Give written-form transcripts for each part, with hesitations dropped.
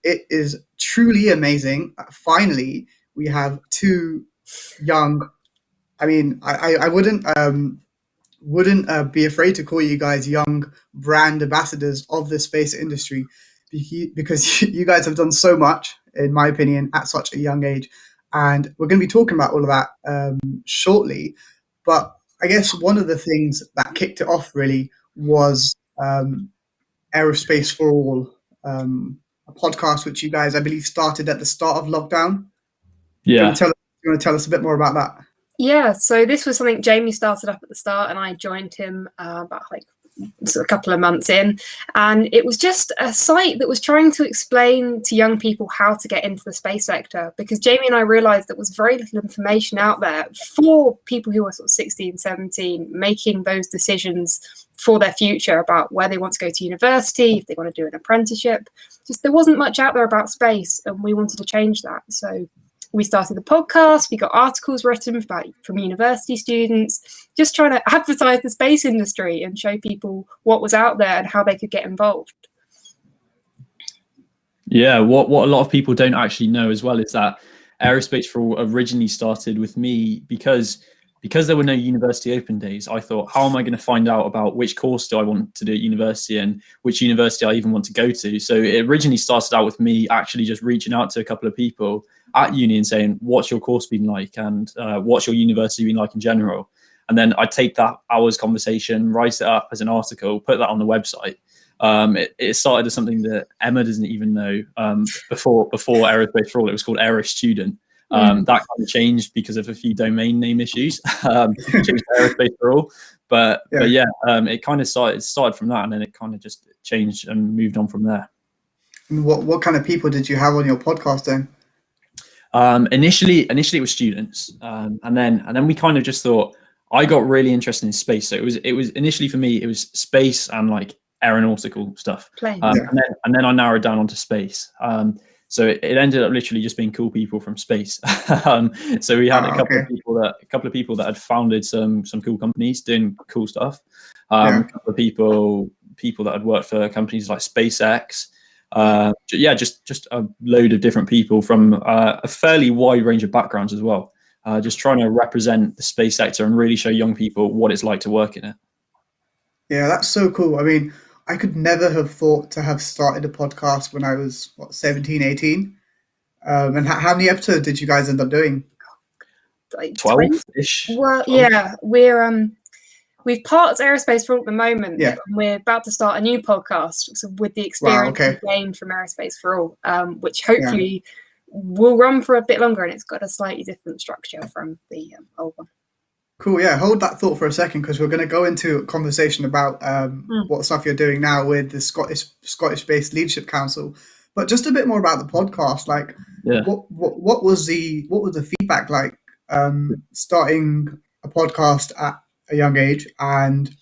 it is truly amazing. Finally, we have two young. I mean, I wouldn't be afraid to call you guys young brand ambassadors of the space industry, because you guys have done so much, in my opinion, at such a young age. And we're going to be talking about all of that shortly. But I guess one of the things that kicked it off really was Aerospace For All, a podcast which you guys, I believe, started at the start of lockdown. Yeah. Do you want to tell us a bit more about that? Yeah, so this was something Jamie started up at the start, and I joined him about a couple of months in. And it was just a site that was trying to explain to young people how to get into the space sector, because Jamie and I realized there was very little information out there for people who are sort of 16, 17, making those decisions for their future about where they want to go to university, if they want to do an apprenticeship. Just there wasn't much out there about space, and we wanted to change that. So we started the podcast, we got articles written from university students, just trying to advertise the space industry and show people what was out there and how they could get involved. Yeah, what a lot of people don't actually know as well is that Aerospace For All originally started with me because there were no university open days. I thought, how am I going to find out about which course do I want to do at university and which university I even want to go to? So it originally started out with me actually just reaching out to a couple of people at uni and saying, what's your course been like, and what's your university been like in general? And then I take that hour's conversation, write it up as an article, put that on the website. It started as something that Emma doesn't even know. Before Aerospace For All, it was called Aero Student. That kind of changed because of a few domain name issues. Changed to Aerospace For All, but it kind of started from that, and then it kind of just changed and moved on from there. And what kind of people did you have on your podcast then? Initially it was students, and then we kind of just thought, I got really interested in space. So it was initially for me, it was space and like aeronautical stuff. And then I narrowed down onto space. So it ended up literally just being cool people from space. So we had a couple of people that had founded some cool companies doing cool stuff. A couple of people that had worked for companies like SpaceX. Just a load of different people from a fairly wide range of backgrounds as well. Just trying to represent the space sector and really show young people what it's like to work in it. Yeah, that's so cool. I mean, I could never have thought to have started a podcast when I was 17, 18. And how many episodes did you guys end up doing? Like 12-ish. Well, 12. Yeah, we've parked Aerospace For All at the moment. Yeah. We're about to start a new podcast with the experience we gained from Aerospace For All, which hopefully will run for a bit longer, and it's got a slightly different structure from the old one. Cool, yeah. Hold that thought for a second, because we're going to go into a conversation about what stuff you're doing now with the Scottish-based Leadership Council. But just a bit more about the podcast. Like, what was the feedback like starting a podcast at a young age, and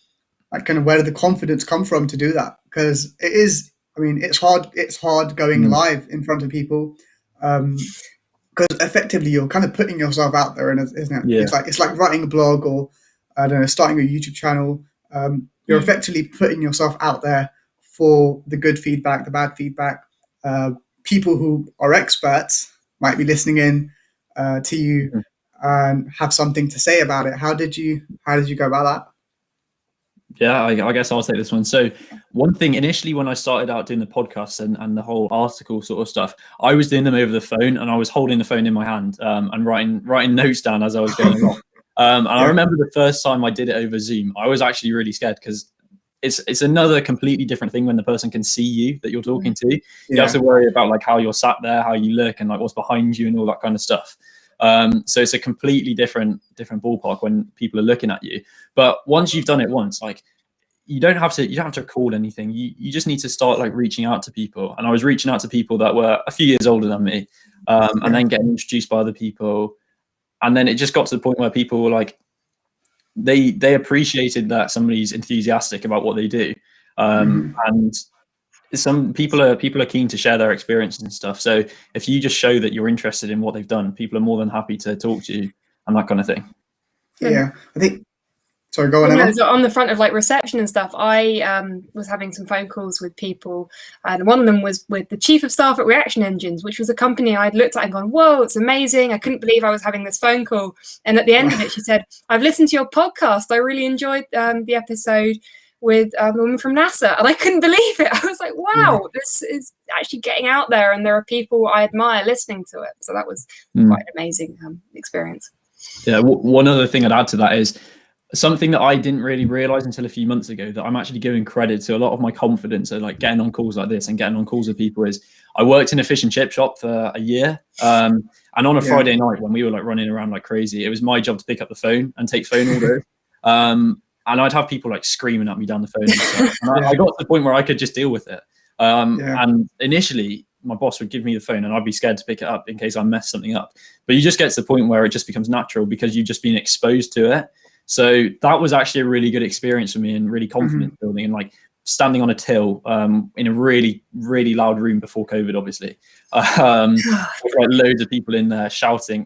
like kind of where did the confidence come from to do that? Because it is, I mean, it's hard going live in front of people. Because effectively you're kind of putting yourself out there, isn't it? Yeah. It's like writing a blog, or I don't know, starting a YouTube channel. You're effectively putting yourself out there for the good feedback, the bad feedback. People who are experts might be listening in to you and have something to say about it. How did you go about that? Yeah, I guess I'll take this one. So one thing initially when I started out doing the podcast and the whole article sort of stuff, I was doing them over the phone, and I was holding the phone in my hand and writing notes down as I was going along. I remember the first time I did it over Zoom, I was actually really scared, because it's another completely different thing when the person can see you that you're talking to. You have to worry about like how you're sat there, how you look, and like what's behind you and all that kind of stuff. So it's a completely different ballpark when people are looking at you. But once you've done it once, like you don't have to record anything. You just need to start like reaching out to people. And I was reaching out to people that were a few years older than me, and then getting introduced by other people. And then it just got to the point where people were like, they appreciated that somebody's enthusiastic about what they do. And some people are keen to share their experiences and stuff. So if you just show that you're interested in what they've done, people are more than happy to talk to you and that kind of thing. Yeah, I think Sorry, go on, Emma. So on the front of like reception and stuff, I was having some phone calls with people, and one of them was with the chief of staff at Reaction Engines, which was a company I'd looked at and gone, whoa, it's amazing. I couldn't believe I was having this phone call. And at the end of it, she said, I've listened to your podcast. I really enjoyed the episode with the woman from NASA. And I couldn't believe it. I was like, wow, this is actually getting out there, and there are people I admire listening to it. So that was quite an amazing experience. Yeah, one other thing I'd add to that is something that I didn't really realize until a few months ago, that I'm actually giving credit to a lot of my confidence of like getting on calls like this and getting on calls with people, is I worked in a fish and chip shop for a year. And on a Friday night when we were like running around like crazy, it was my job to pick up the phone and take phone orders. And I'd have people like screaming at me down the phone. And stuff. And I got to the point where I could just deal with it. And initially my boss would give me the phone and I'd be scared to pick it up in case I messed something up. But you just get to the point where it just becomes natural because you've just been exposed to it. So that was actually a really good experience for me and really confidence building, and like standing on a till in a really, really loud room before COVID, obviously. With like loads of people in there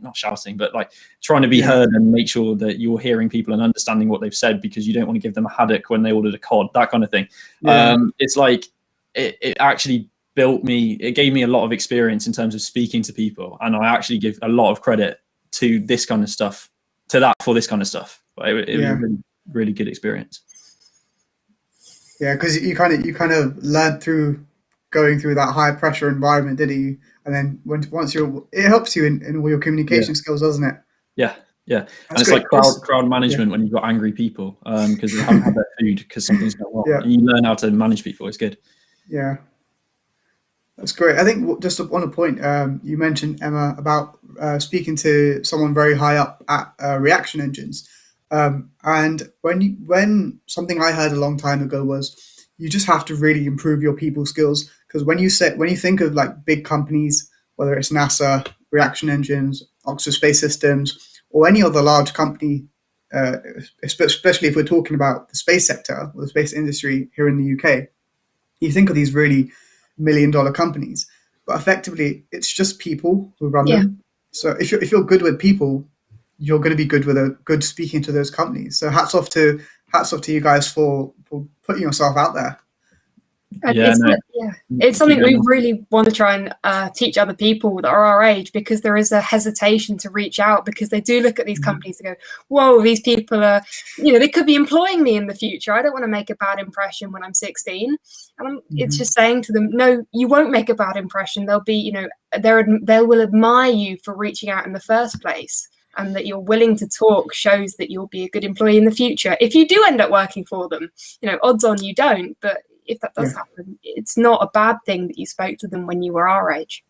not shouting, but like trying to be heard and make sure that you're hearing people and understanding what they've said, because you don't want to give them a haddock when they ordered a cod, that kind of thing. It's like, it actually it gave me a lot of experience in terms of speaking to people. And I actually give a lot of credit to this kind of stuff, for this kind of stuff. It was a really, really good experience. Yeah, because you kind of learned through going through that high pressure environment, didn't you? And then once it helps you in all your communication skills, doesn't it? Yeah. That's and it's great. like crowd management when you've got angry people because they haven't had their food because something's gone wrong. And you learn how to manage people. It's good. Yeah. That's great. I think just on a point, you mentioned, Emma, about speaking to someone very high up at Reaction Engines. And when something I heard a long time ago was, you just have to really improve your people skills, because when you think of like big companies, whether it's NASA, Reaction Engines, Oxford Space Systems, or any other large company, especially if we're talking about the space sector or the space industry here in the UK, you think of these really $1 million companies, but effectively it's just people who run them. So if you're good with people, you're going to be good speaking to those companies. So hats off to you guys for putting yourself out there. It's something we really want to try and teach other people that are our age, because there is a hesitation to reach out, because they do look at these companies and go, whoa, these people are, they could be employing me in the future. I don't want to make a bad impression when I'm 16. And it's just saying to them, no, you won't make a bad impression. They'll be, they will admire you for reaching out in the first place. And that you're willing to talk shows that you'll be a good employee in the future. If you do end up working for them, odds on you don't. But if that does happen, it's not a bad thing that you spoke to them when you were our age.